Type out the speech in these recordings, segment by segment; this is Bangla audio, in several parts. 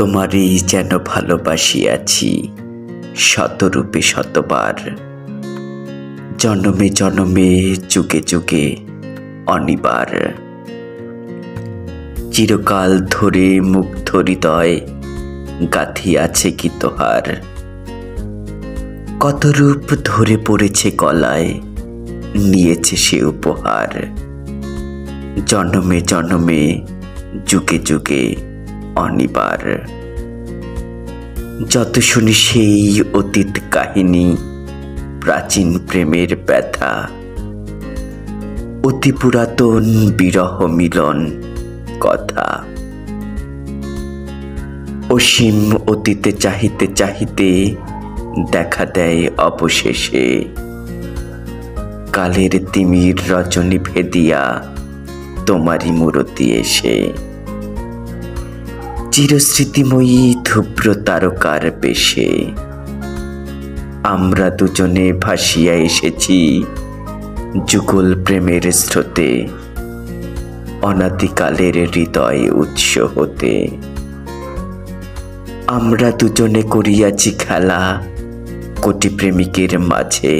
তোমারই যেন ভালোবাসিয়াছি শতরূপে শতবার, জনমে জনমে যুগে যুগে অনিবার। চিরকাল ধরে মুগ্ধ হৃদয় গাঁথিয়াছে কি তোহার, কত রূপ ধরে পড়েছে গলায় নিয়েছে সে উপহার। জনমে জনমে যুগে যুগে অনিবার। যত শুনি সেই অতীত কাহিনী, প্রাচীন প্রেমের ব্যথা, অতি পুরাতন বিরহ মিলন কথা। অসীম অতীতে চাহিতে চাহিতে দেখা দেয় অবশেষে কালের তিমির রজনী ভেদিয়া তোমারই মূরতি এসে। চিরস্মৃতিময়ী ধূব্র তারকার বেশে আমরা দুজনে ভাসিয়া এসেছি যুগল প্রেমের স্রোতে, অনাদিকালের হৃদয় উৎস হতে। আমরা দুজনে করিয়াছি খেলা কোটি প্রেমিকের মাঝে,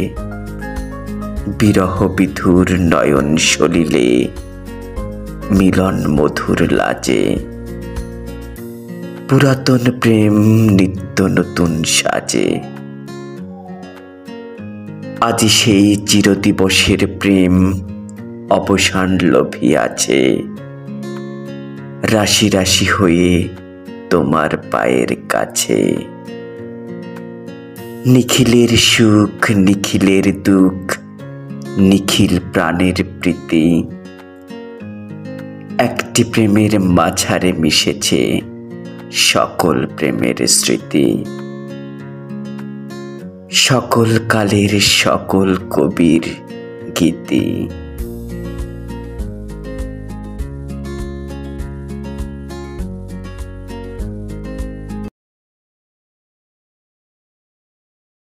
বিরহ বিধুর নয়ন সলিলে মিলন মধুর লাজে। পুরাতন প্রেম নিত্য নতুন সাজে, আজি সেই চিরদিবসের প্রেম অবসান লভিয়াছে। রাশি রাশি হয়ে তোমার পায়ের কাছে, নিখিলের সুখ নিখিলের দুঃখ নিখিল প্রাণের প্রীতি, একটি প্রেমের মাঝারে মিশেছে সকল প্রেমের স্মৃতি। সকল কালের সকল কবির গীতি।